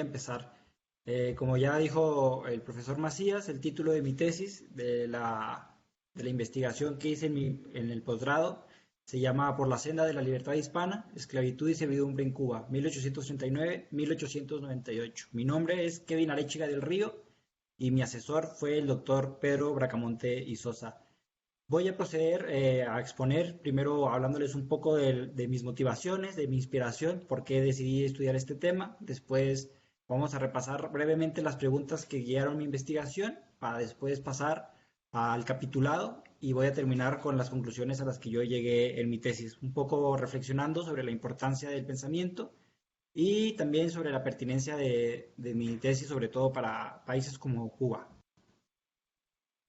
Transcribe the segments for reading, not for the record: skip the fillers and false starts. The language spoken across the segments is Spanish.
a empezar. Como ya dijo el profesor Macías, el título de mi tesis, de la investigación que hice en el posgrado, se llama Por la senda de la libertad hispana, esclavitud y servidumbre en Cuba, 1839-1898. Mi nombre es Kevin Arechiga del Río y mi asesor fue el doctor Pedro Bracamonte y Sosa. Voy a proceder a exponer, primero hablándoles un poco de mis motivaciones, de mi inspiración, por qué decidí estudiar este tema. Después vamos a repasar brevemente las preguntas que guiaron mi investigación para después pasar al capitulado y voy a terminar con las conclusiones a las que yo llegué en mi tesis, un poco reflexionando sobre la importancia del pensamiento y también sobre la pertinencia de mi tesis, sobre todo para países como Cuba.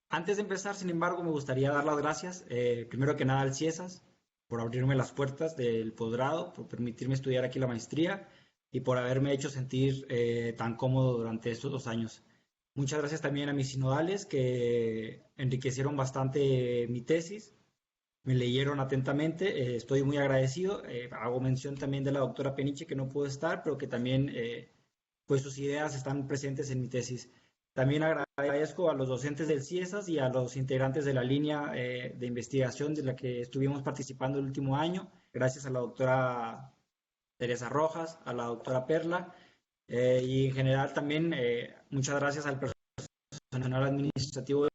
Antes de empezar, sin embargo, me gustaría dar las gracias, primero que nada al CIESAS, por abrirme las puertas del posgrado, por permitirme estudiar aquí la maestría y por haberme hecho sentir tan cómodo durante estos 2 años. Muchas gracias también a mis sinodales que enriquecieron bastante mi tesis, me leyeron atentamente, estoy muy agradecido. Hago mención también de la doctora Peniche que no pudo estar, pero que también pues sus ideas están presentes en mi tesis. También agradezco a los docentes del CIESAS y a los integrantes de la línea de investigación de la que estuvimos participando el último año, gracias a la doctora Teresa Rojas, a la doctora Perla, y en general también muchas gracias al personal administrativo.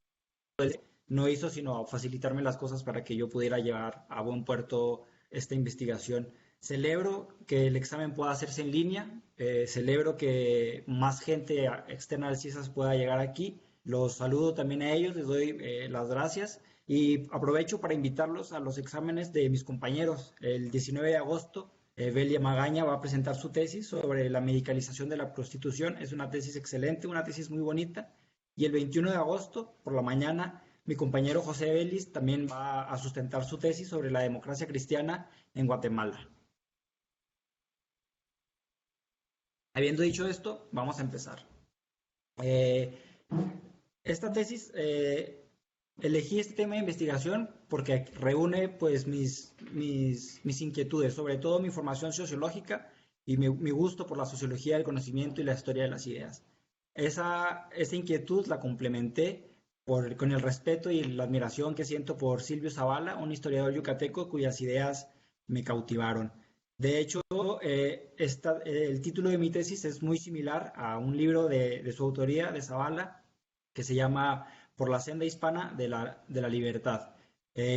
No hizo sino facilitarme las cosas para que yo pudiera llevar a buen puerto esta investigación. Celebro que el examen pueda hacerse en línea, celebro que más gente externa al CIESAS pueda llegar aquí. Los saludo también a ellos, les doy las gracias y aprovecho para invitarlos a los exámenes de mis compañeros. El 19 de agosto, Belia Magaña va a presentar su tesis sobre la medicalización de la prostitución. Es una tesis excelente, una tesis muy bonita. Y el 21 de agosto, por la mañana, mi compañero José Vélez también va a sustentar su tesis sobre la democracia cristiana en Guatemala. Habiendo dicho esto, vamos a empezar. Eh, esta tesis, elegí este tema de investigación porque reúne pues mis inquietudes, sobre todo mi formación sociológica y mi gusto por la sociología del conocimiento y la historia de las ideas. Esa inquietud la complementé con el respeto y la admiración que siento por Silvio Zavala, un historiador yucateco cuyas ideas me cautivaron. De hecho, el título de mi tesis es muy similar a un libro de su autoría, de Zavala, que se llama Por la senda hispana de la libertad.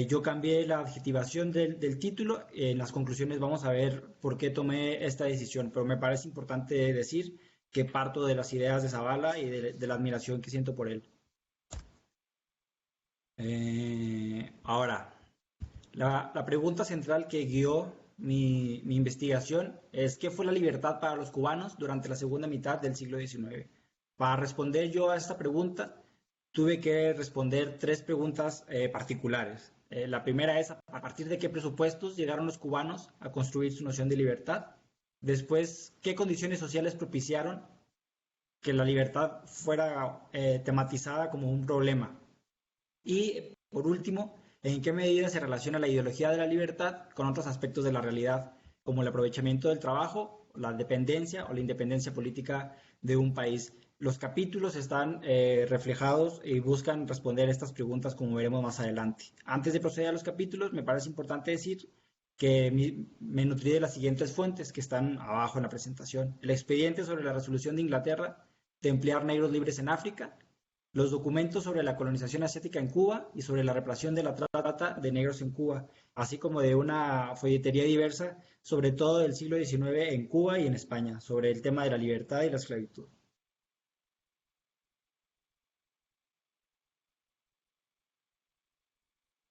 Yo cambié la adjetivación del título. En las conclusiones vamos a ver por qué tomé esta decisión, pero me parece importante decir que parto de las ideas de Zavala y de la admiración que siento por él. Ahora, la pregunta central que guió mi investigación es ¿qué fue la libertad para los cubanos durante la segunda mitad del siglo XIX? Para responder yo a esta pregunta, tuve que responder tres preguntas particulares. La primera es, ¿a partir de qué presupuestos llegaron los cubanos a construir su noción de libertad? Después, ¿qué condiciones sociales propiciaron que la libertad fuera tematizada como un problema? Y por último, ¿en qué medida se relaciona la ideología de la libertad con otros aspectos de la realidad, como el aprovechamiento del trabajo, la dependencia o la independencia política de un país? Los capítulos están reflejados y buscan responder estas preguntas como veremos más adelante. Antes de proceder a los capítulos, me parece importante decir que me nutrí de las siguientes fuentes que están abajo en la presentación. El expediente sobre la resolución de Inglaterra de emplear negros libres en África, los documentos sobre la colonización asiática en Cuba y sobre la represión de la trata de negros en Cuba, así como de una folletería diversa, sobre todo del siglo XIX en Cuba y en España, sobre el tema de la libertad y la esclavitud.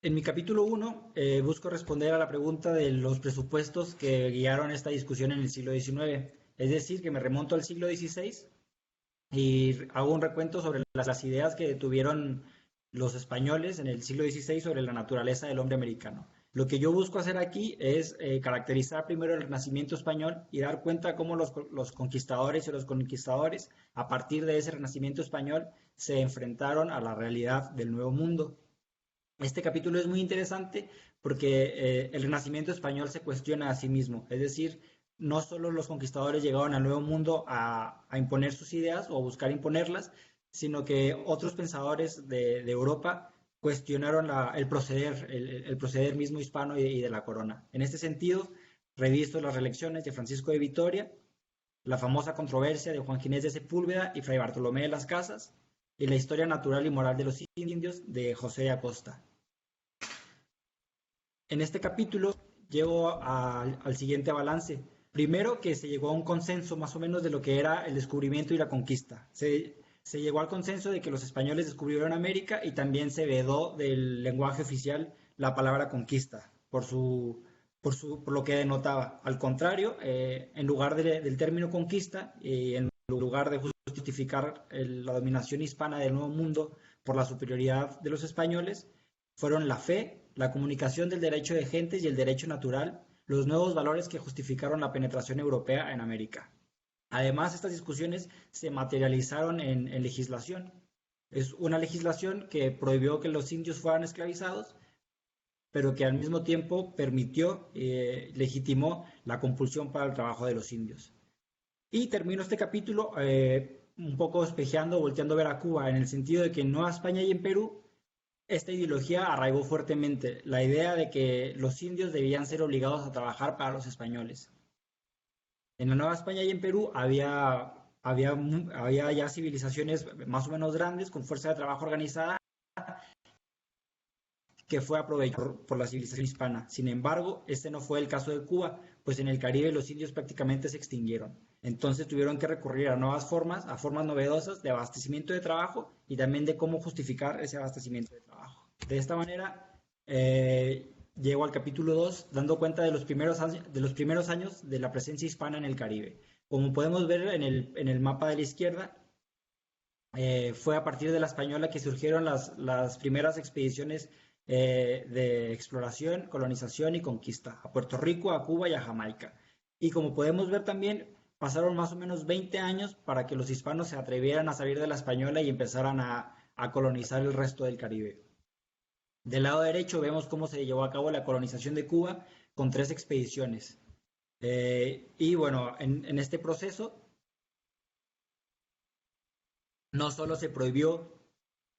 En mi capítulo 1 busco responder a la pregunta de los presupuestos que guiaron esta discusión en el siglo XIX, es decir, que me remonto al siglo XVI y hago un recuento sobre las ideas que tuvieron los españoles en el siglo XVI sobre la naturaleza del hombre americano. Lo que yo busco hacer aquí es caracterizar primero el Renacimiento español y dar cuenta cómo los conquistadores y los conquistadores, a partir de ese Renacimiento español, se enfrentaron a la realidad del Nuevo Mundo. Este capítulo es muy interesante porque el Renacimiento español se cuestiona a sí mismo, es decir, no solo los conquistadores llegaron al Nuevo Mundo a imponer sus ideas o a buscar imponerlas, sino que otros pensadores de Europa cuestionaron el proceder mismo hispano y de la corona. En este sentido, revisto las reelecciones de Francisco de Vitoria, la famosa controversia de Juan Ginés de Sepúlveda y Fray Bartolomé de las Casas, y la historia natural y moral de los indios de José de Acosta. En este capítulo llego al siguiente balance. Primero, que se llegó a un consenso más o menos de lo que era el descubrimiento y la conquista. Se llegó al consenso de que los españoles descubrieron América y también se vedó del lenguaje oficial la palabra conquista por lo que denotaba. Al contrario, en lugar del término conquista y en lugar de justificar la dominación hispana del Nuevo Mundo por la superioridad de los españoles, fueron la fe, la comunicación del derecho de gentes y el derecho natural, los nuevos valores que justificaron la penetración europea en América. Además, estas discusiones se materializaron en legislación. Es una legislación que prohibió que los indios fueran esclavizados, pero que al mismo tiempo permitió, legitimó la compulsión para el trabajo de los indios. Y termino este capítulo un poco espejeando, volteando a ver a Cuba, en el sentido de que en Nueva España y en Perú esta ideología arraigó fuertemente la idea de que los indios debían ser obligados a trabajar para los españoles. En la Nueva España y en Perú había ya civilizaciones más o menos grandes con fuerza de trabajo organizada que fue aprovechado por la civilización hispana. Sin embargo, este no fue el caso de Cuba, pues en el Caribe los indios prácticamente se extinguieron. Entonces tuvieron que recurrir a nuevas formas, a formas novedosas de abastecimiento de trabajo y también de cómo justificar ese abastecimiento de trabajo. De esta manera, llego al capítulo 2, dando cuenta de los primeros años de la presencia hispana en el Caribe. Como podemos ver en el mapa de la izquierda, fue a partir de la española que surgieron las primeras expediciones de exploración, colonización y conquista a Puerto Rico, a Cuba y a Jamaica. Y como podemos ver también, pasaron más o menos 20 años para que los hispanos se atrevieran a salir de la española y empezaran a colonizar el resto del Caribe. Del lado derecho vemos cómo se llevó a cabo la colonización de Cuba con 3 expediciones. Y bueno, en este proceso no solo se prohibió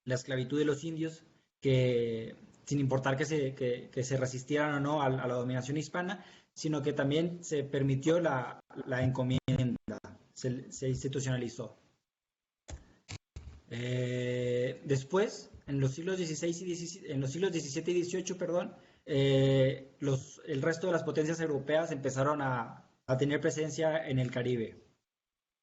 la esclavitud de los indios, que sin importar que se resistieran o no a la dominación hispana, sino que también se permitió la encomienda, se institucionalizó. Después, en los siglos XVII y XVIII, perdón, el resto de las potencias europeas empezaron a tener presencia en el Caribe.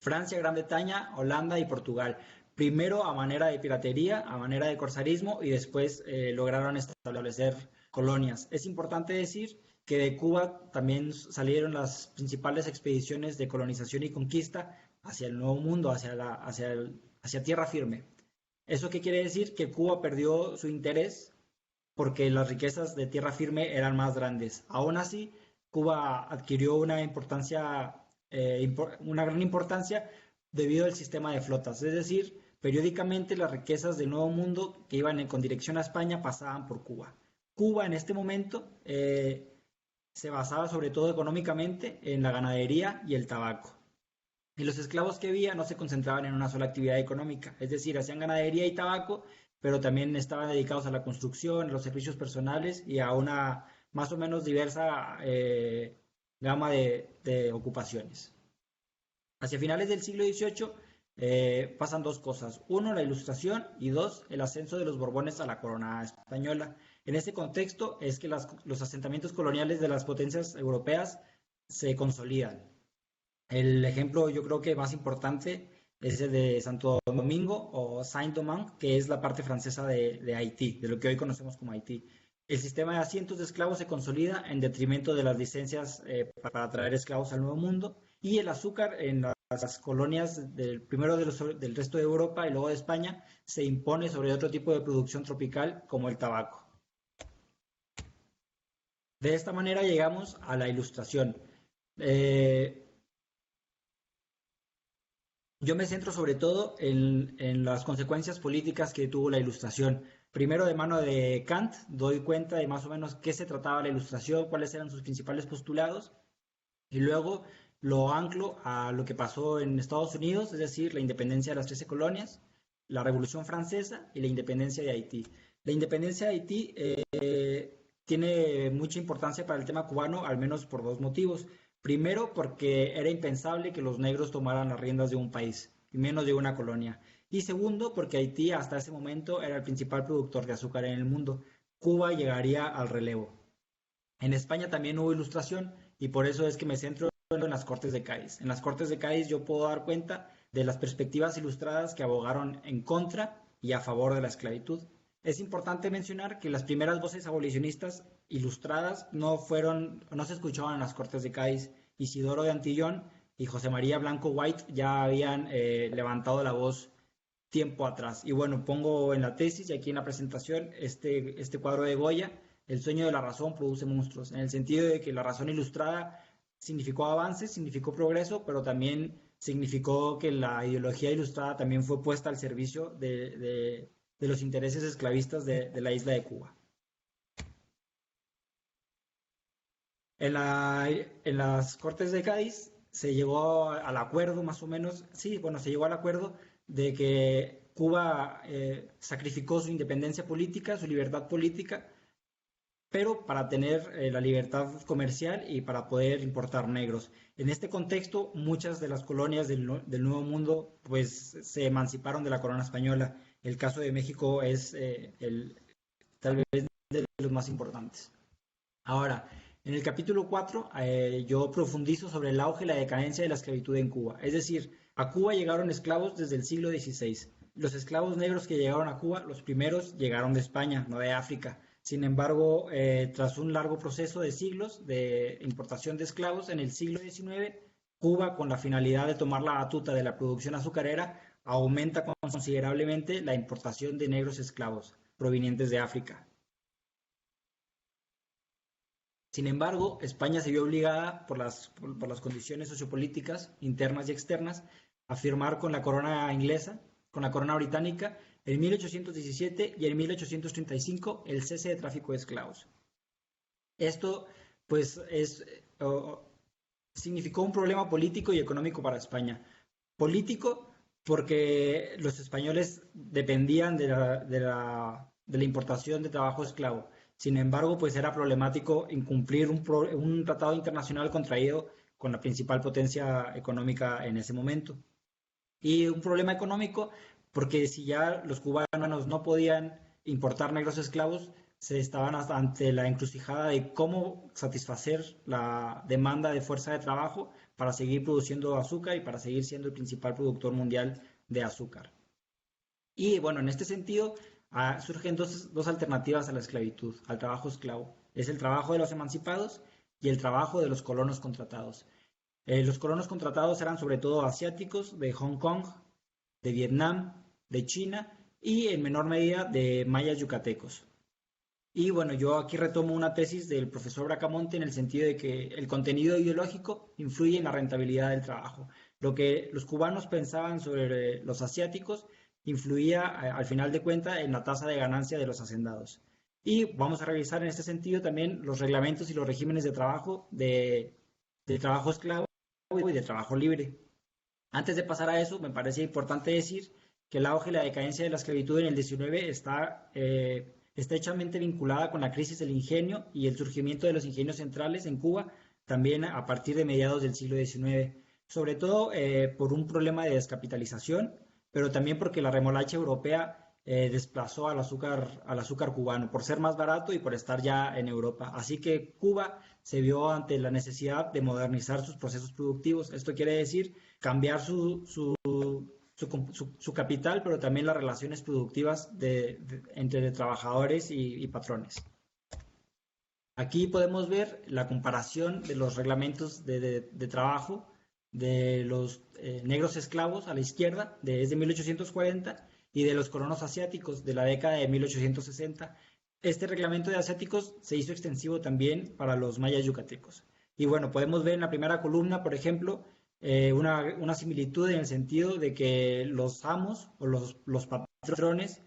Francia, Gran Bretaña, Holanda y Portugal. Primero a manera de piratería, a manera de corsarismo y después lograron establecer colonias. Es importante decir que de Cuba también salieron las principales expediciones de colonización y conquista hacia el Nuevo Mundo, hacia tierra firme. ¿Eso qué quiere decir? Que Cuba perdió su interés porque las riquezas de tierra firme eran más grandes. Aún así, Cuba adquirió una gran importancia debido al sistema de flotas, es decir, periódicamente las riquezas del Nuevo Mundo que iban con dirección a España pasaban por Cuba. Cuba en este momento se basaba sobre todo económicamente en la ganadería y el tabaco. Y los esclavos que había no se concentraban en una sola actividad económica, es decir, hacían ganadería y tabaco, pero también estaban dedicados a la construcción, a los servicios personales y a una más o menos diversa gama de ocupaciones. Hacia finales del siglo XVIII pasan 2 cosas. 1, la Ilustración y 2, el ascenso de los Borbones a la corona española. En este contexto es que los asentamientos coloniales de las potencias europeas se consolidan. El ejemplo yo creo que más importante es el de Santo Domingo o Saint-Domingue, que es la parte francesa de Haití, de lo que hoy conocemos como Haití. El sistema de asientos de esclavos se consolida en detrimento de las licencias para traer esclavos al Nuevo Mundo, y el azúcar en las colonias primero del resto de Europa y luego de España se impone sobre otro tipo de producción tropical como el tabaco. De esta manera llegamos a la Ilustración. Yo me centro sobre todo en las consecuencias políticas que tuvo la Ilustración. Primero, de mano de Kant, doy cuenta de más o menos qué se trataba la Ilustración, cuáles eran sus principales postulados, y luego lo anclo a lo que pasó en Estados Unidos, es decir, la independencia de las 13 colonias, la Revolución Francesa y la independencia de Haití. La independencia de Haití tiene mucha importancia para el tema cubano, al menos por dos motivos. Primero, porque era impensable que los negros tomaran las riendas de un país, y menos de una colonia. Y segundo, porque Haití hasta ese momento era el principal productor de azúcar en el mundo. Cuba llegaría al relevo. En España también hubo ilustración y por eso es que me centro en las Cortes de Cádiz. En las Cortes de Cádiz yo puedo dar cuenta de las perspectivas ilustradas que abogaron en contra y a favor de la esclavitud. Es importante mencionar que las primeras voces abolicionistas ilustradas no se escuchaban en las Cortes de Cádiz. Isidoro de Antillón y José María Blanco White ya habían levantado la voz tiempo atrás. Y bueno, pongo en la tesis y aquí en la presentación este cuadro de Goya, El sueño de la razón produce monstruos, en el sentido de que la razón ilustrada significó avance, significó progreso, pero también significó que la ideología ilustrada también fue puesta al servicio de los intereses esclavistas de la isla de Cuba. En las Cortes de Cádiz se llegó al acuerdo, más o menos, sí, bueno, se llegó al acuerdo de que Cuba sacrificó su independencia política, su libertad política, pero para tener la libertad comercial y para poder importar negros. En este contexto, muchas de las colonias del Nuevo Mundo pues se emanciparon de la corona española. El caso de México es tal vez de los más importantes. Ahora, en el capítulo 4 yo profundizo sobre el auge y la decadencia de la esclavitud en Cuba. Es decir, a Cuba llegaron esclavos desde el siglo XVI. Los esclavos negros que llegaron a Cuba, los primeros llegaron de España, no de África. Sin embargo, tras un largo proceso de siglos de importación de esclavos, en el siglo XIX, Cuba, con la finalidad de tomar la batuta de la producción azucarera, aumenta considerablemente la importación de negros esclavos provenientes de África. Sin embargo, España se vio obligada por las condiciones sociopolíticas internas y externas a firmar con la corona inglesa, con la corona británica, en 1817 y en 1835 el cese de tráfico de esclavos. Esto, pues, significó un problema político y económico para España. Político porque los españoles dependían de la importación de trabajo esclavo. Sin embargo, pues era problemático incumplir un tratado internacional contraído con la principal potencia económica en ese momento. Y un problema económico porque si ya los cubanos no podían importar negros esclavos, se estaban ante la encrucijada de cómo satisfacer la demanda de fuerza de trabajo para seguir produciendo azúcar y para seguir siendo el principal productor mundial de azúcar. Y bueno, en este sentido surgen dos alternativas a la esclavitud, al trabajo esclavo. Es el trabajo de los emancipados y el trabajo de los colonos contratados. Los colonos contratados eran sobre todo asiáticos de Hong Kong, de Vietnam, de China y en menor medida de mayas yucatecos. Y bueno, yo aquí retomo una tesis del profesor Bracamonte en el sentido de que el contenido ideológico influye en la rentabilidad del trabajo. Lo que los cubanos pensaban sobre los asiáticos influía al final de cuentas en la tasa de ganancia de los hacendados. Y vamos a revisar en este sentido también los reglamentos y los regímenes de trabajo de trabajo esclavo y de trabajo libre. Antes de pasar a eso, me parece importante decir que el auge y la decadencia de la esclavitud en el XIX está estrechamente vinculada con la crisis del ingenio y el surgimiento de los ingenios centrales en Cuba también a partir de mediados del siglo XIX, sobre todo por un problema de descapitalización, pero también porque la remolacha europea desplazó al azúcar cubano por ser más barato y por estar ya en Europa. Así que Cuba se vio ante la necesidad de modernizar sus procesos productivos. Esto quiere decir cambiar su capital, pero también las relaciones productivas entre trabajadores y patrones. Aquí podemos ver la comparación de los reglamentos de trabajo de los negros esclavos a la izquierda, desde 1840, y de los colonos asiáticos de la década de 1860. Este reglamento de asiáticos se hizo extensivo también para los mayas yucatecos. Y bueno, podemos ver en la primera columna, por ejemplo, una similitud en el sentido de que los amos o los patrones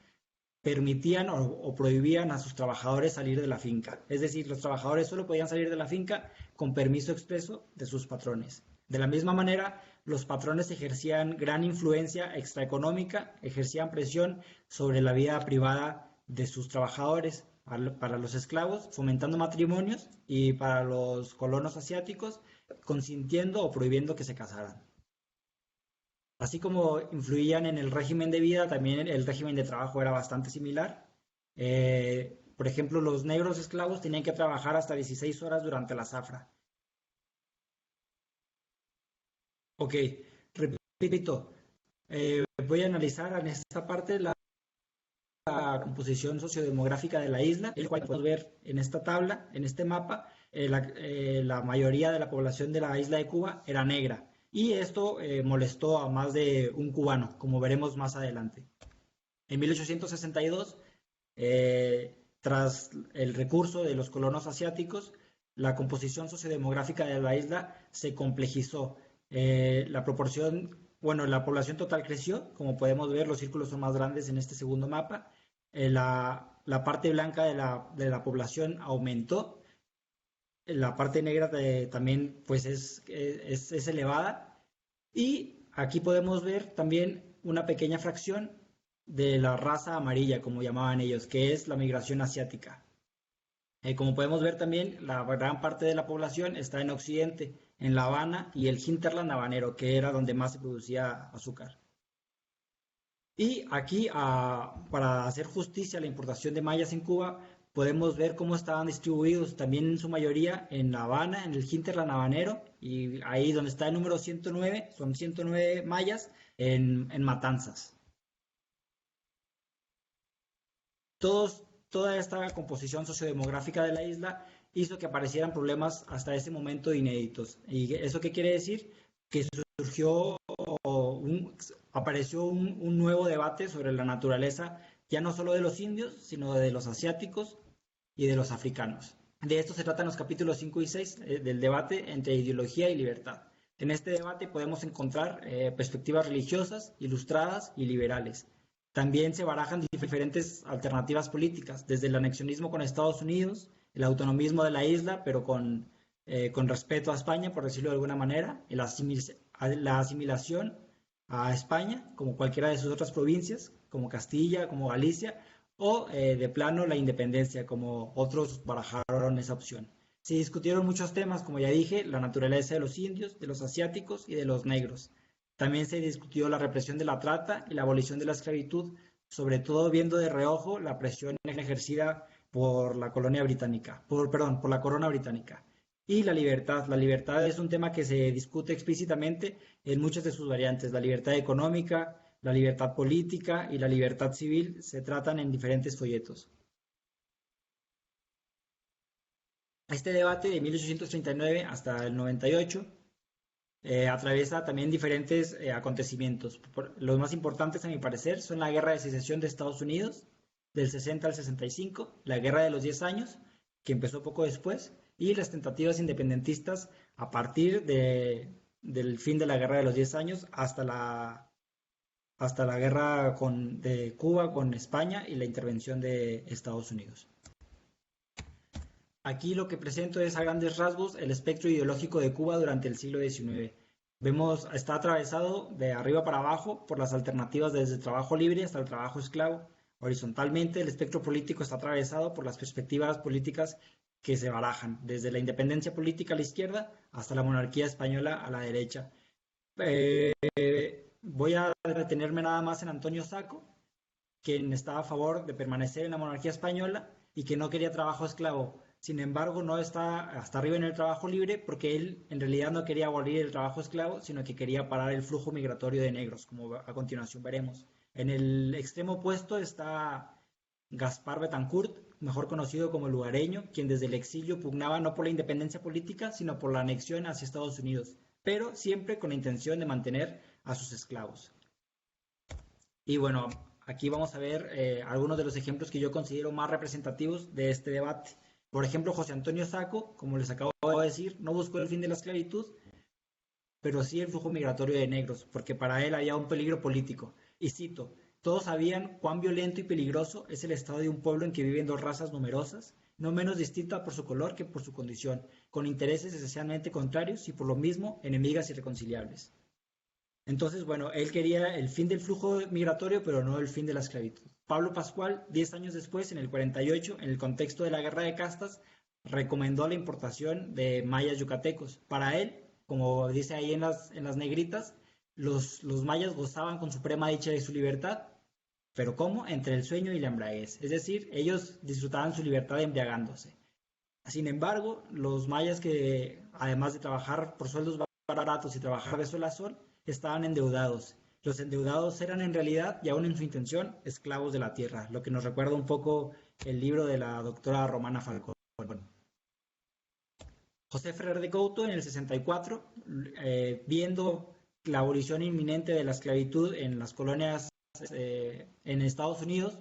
permitían o prohibían a sus trabajadores salir de la finca. Es decir, los trabajadores solo podían salir de la finca con permiso expreso de sus patrones. De la misma manera, los patrones ejercían gran influencia extraeconómica, ejercían presión sobre la vida privada de sus trabajadores. Para los esclavos, fomentando matrimonios, y para los colonos asiáticos, consintiendo o prohibiendo que se casaran. Así como influían en el régimen de vida, también el régimen de trabajo era bastante similar. Por ejemplo, los negros esclavos tenían que trabajar hasta 16 horas durante la zafra. Ok, repito, voy a analizar en esta parte la composición sociodemográfica de la isla, el cual podemos ver en esta tabla, en este mapa, la mayoría de la población de la isla de Cuba era negra, y esto molestó a más de un cubano, como veremos más adelante. En 1862, tras el recurso de los colonos asiáticos, la composición sociodemográfica de la isla se complejizó. La proporción, bueno, la población total creció, como podemos ver, los círculos son más grandes en este segundo mapa. La parte blanca de la población aumentó, la parte negra también pues es elevada, y aquí podemos ver también una pequeña fracción de la raza amarilla, como llamaban ellos, que es la migración asiática. Como podemos ver también, la gran parte de la población está en Occidente, en La Habana y el hinterland habanero, que era donde más se producía azúcar. Y aquí, para hacer justicia a la importación de mayas en Cuba, podemos ver cómo estaban distribuidos también en su mayoría en La Habana, en el hinterland habanero, y ahí donde está el número 109, son 109 mayas en Matanzas. Toda esta composición sociodemográfica de la isla hizo que aparecieran problemas hasta ese momento inéditos. ¿Y eso qué quiere decir? Que surgió, apareció un nuevo debate sobre la naturaleza, ya no solo de los indios, sino de los asiáticos y de los africanos. De esto se tratan los capítulos 5 y 6 del debate entre ideología y libertad. En este debate podemos encontrar perspectivas religiosas, ilustradas y liberales. También se barajan diferentes alternativas políticas, desde el anexionismo con Estados Unidos, el autonomismo de la isla, pero con respeto a España, por decirlo de alguna manera, y la asimilación a España, como cualquiera de sus otras provincias, como Castilla, como Galicia, o de plano la independencia, como otros barajaron esa opción. Se discutieron muchos temas, como ya dije, la naturaleza de los indios, de los asiáticos y de los negros. También se discutió la represión de la trata y la abolición de la esclavitud, sobre todo viendo de reojo la presión ejercida por la colonia británica, por la corona británica. Y la libertad. La libertad es un tema que se discute explícitamente en muchas de sus variantes. La libertad económica, la libertad política y la libertad civil se tratan en diferentes folletos. Este debate de 1839 hasta el 98 atraviesa también diferentes acontecimientos. Los más importantes, a mi parecer, son la Guerra de Secesión de Estados Unidos, del 60 al 65, la Guerra de los 10 años, que empezó poco después, y las tentativas independentistas a partir del fin de la Guerra de los 10 años hasta la guerra de Cuba con España y la intervención de Estados Unidos. Aquí lo que presento es a grandes rasgos el espectro ideológico de Cuba durante el siglo XIX. Vemos, está atravesado de arriba para abajo por las alternativas desde el trabajo libre hasta el trabajo esclavo. Horizontalmente, el espectro político está atravesado por las perspectivas políticas que se barajan, desde la independencia política a la izquierda hasta la monarquía española a la derecha. Voy a detenerme nada más en Antonio Saco, quien estaba a favor de permanecer en la monarquía española y que no quería trabajo esclavo. Sin embargo, no está hasta arriba en el trabajo libre porque él en realidad no quería abolir el trabajo esclavo, sino que quería parar el flujo migratorio de negros, como a continuación veremos. En el extremo opuesto está Gaspar Betancourt, mejor conocido como el lugareño, quien desde el exilio pugnaba no por la independencia política, sino por la anexión hacia Estados Unidos, pero siempre con la intención de mantener a sus esclavos. Y bueno, aquí vamos a ver algunos de los ejemplos que yo considero más representativos de este debate. Por ejemplo, José Antonio Saco, como les acabo de decir, no buscó el fin de la esclavitud, pero sí el flujo migratorio de negros, porque para él había un peligro político. Y cito, todos sabían cuán violento y peligroso es el estado de un pueblo en que viven dos razas numerosas, no menos distinta por su color que por su condición, con intereses esencialmente contrarios y por lo mismo enemigas irreconciliables. Entonces, bueno, él quería el fin del flujo migratorio, pero no el fin de la esclavitud. Pablo Pascual, 10 años después, en el 48, en el contexto de la guerra de castas, recomendó la importación de mayas yucatecos. Para él, como dice ahí en las negritas, los mayas gozaban con suprema dicha de su libertad, pero ¿cómo? Entre el sueño y la embriaguez. Es decir, ellos disfrutaban su libertad embriagándose. Sin embargo, los mayas que, además de trabajar por sueldos baratos y trabajar de sol a sol, estaban endeudados. Los endeudados eran en realidad, y aún en su intención, esclavos de la tierra, lo que nos recuerda un poco el libro de la doctora Romana Falcón. José Ferrer de Couto, en el 64, viendo la abolición inminente de la esclavitud en las colonias en Estados Unidos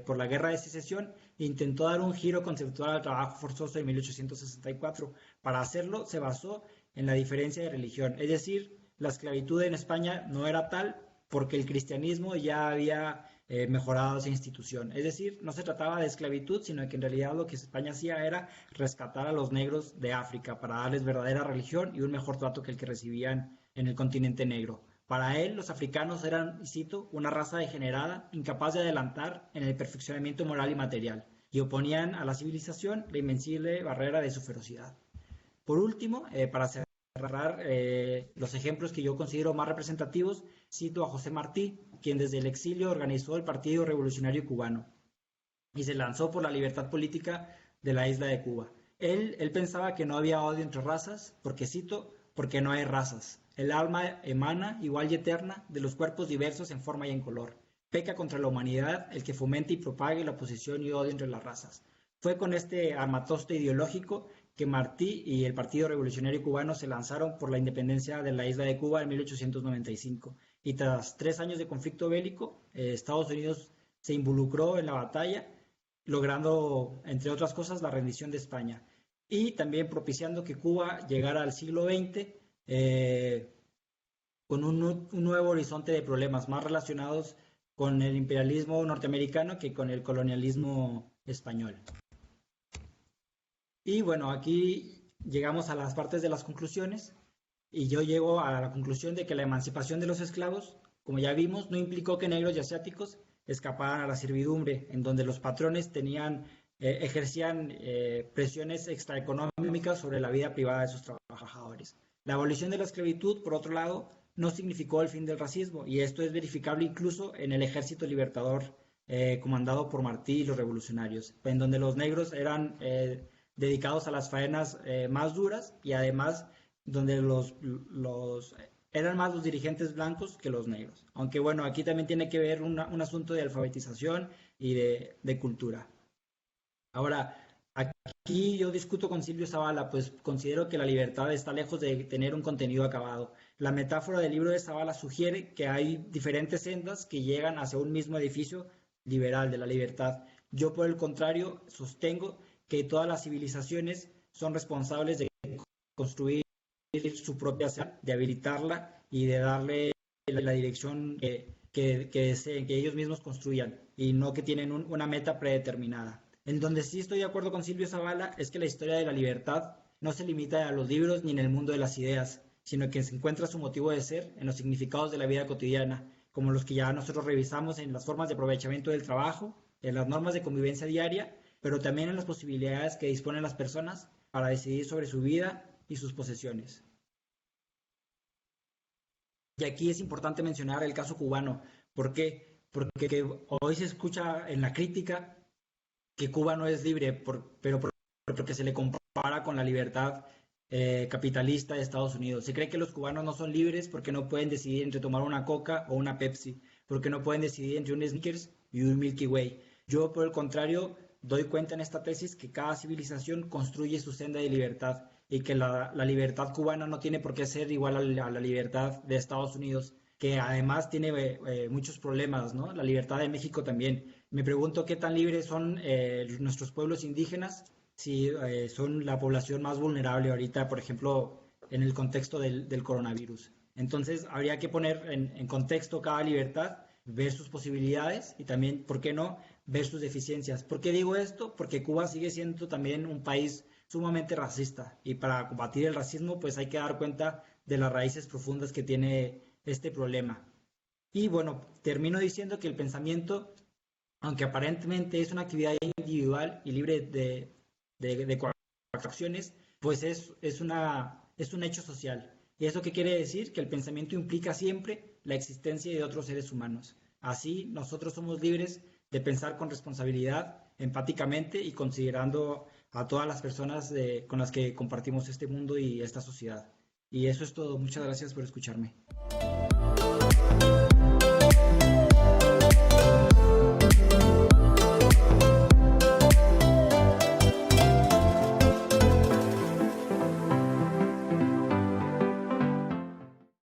por la guerra de secesión, intentó dar un giro conceptual al trabajo forzoso en 1864. Para hacerlo se basó en la diferencia de religión, es decir, la esclavitud en España no era tal porque el cristianismo ya había mejorado esa institución. Es decir, no se trataba de esclavitud, sino que en realidad lo que España hacía era rescatar a los negros de África para darles verdadera religión y un mejor trato que el que recibían en el continente negro. Para él, los africanos eran, y cito, una raza degenerada, incapaz de adelantar en el perfeccionamiento moral y material, y oponían a la civilización la invencible barrera de su ferocidad. Por último, para cerrar los ejemplos que yo considero más representativos, cito a José Martí, quien desde el exilio organizó el Partido Revolucionario Cubano y se lanzó por la libertad política de la isla de Cuba. Él pensaba que no había odio entre razas, porque cito, porque no hay razas. El alma emana, igual y eterna, de los cuerpos diversos en forma y en color. Peca contra la humanidad el que fomente y propague la oposición y odio entre las razas. Fue con este armatoste ideológico que Martí y el Partido Revolucionario Cubano se lanzaron por la independencia de la isla de Cuba en 1895. Y tras 3 años de conflicto bélico, Estados Unidos se involucró en la batalla, logrando, entre otras cosas, la rendición de España. Y también propiciando que Cuba llegara al siglo XX con un nuevo horizonte de problemas más relacionados con el imperialismo norteamericano que con el colonialismo español. Y bueno, aquí llegamos a las partes de las conclusiones y yo llego a la conclusión de que la emancipación de los esclavos, como ya vimos, no implicó que negros y asiáticos escaparan a la servidumbre, en donde los patrones ejercían presiones extraeconómicas sobre la vida privada de sus trabajadores. La abolición de la esclavitud, por otro lado, no significó el fin del racismo, y esto es verificable incluso en el ejército libertador comandado por Martí y los revolucionarios, en donde los negros eran dedicados a las faenas más duras y además donde eran más los dirigentes blancos que los negros. Aunque bueno, aquí también tiene que ver un asunto de alfabetización y de cultura. Ahora, aquí yo discuto con Silvio Zavala, pues considero que la libertad está lejos de tener un contenido acabado. La metáfora del libro de Zavala sugiere que hay diferentes sendas que llegan hacia un mismo edificio liberal de la libertad. Yo, por el contrario, sostengo que todas las civilizaciones son responsables de construir su propia ciudad, de habilitarla y de darle la dirección que deseen, que ellos mismos construyan y no que tienen una meta predeterminada. En donde sí estoy de acuerdo con Silvio Zavala es que la historia de la libertad no se limita a los libros ni en el mundo de las ideas, sino que se encuentra su motivo de ser en los significados de la vida cotidiana, como los que ya nosotros revisamos en las formas de aprovechamiento del trabajo, en las normas de convivencia diaria, pero también en las posibilidades que disponen las personas para decidir sobre su vida y sus posesiones. Y aquí es importante mencionar el caso cubano. ¿Por qué? Porque hoy se escucha en la crítica que Cuba no es libre, pero porque se le compara con la libertad capitalista de Estados Unidos. Se cree que los cubanos no son libres porque no pueden decidir entre tomar una Coca o una Pepsi, porque no pueden decidir entre un Snickers y un Milky Way. Yo, por el contrario, doy cuenta en esta tesis que cada civilización construye su senda de libertad y que la libertad cubana no tiene por qué ser igual a la libertad de Estados Unidos, que además tiene muchos problemas, ¿no? La libertad de México también. Me pregunto qué tan libres son nuestros pueblos indígenas, si son la población más vulnerable ahorita, por ejemplo, en el contexto del coronavirus. Entonces, habría que poner en contexto cada libertad, ver sus posibilidades y también, ¿por qué no?, ver sus deficiencias. ¿Por qué digo esto? Porque Cuba sigue siendo también un país sumamente racista y para combatir el racismo pues hay que dar cuenta de las raíces profundas que tiene este problema. Y bueno, termino diciendo que el pensamiento, aunque aparentemente es una actividad individual y libre de coacciones, pues es un hecho social. ¿Y eso qué quiere decir? Que el pensamiento implica siempre la existencia de otros seres humanos. Así, nosotros somos libres de pensar con responsabilidad, empáticamente y considerando a todas las personas con las que compartimos este mundo y esta sociedad. Y eso es todo. Muchas gracias por escucharme.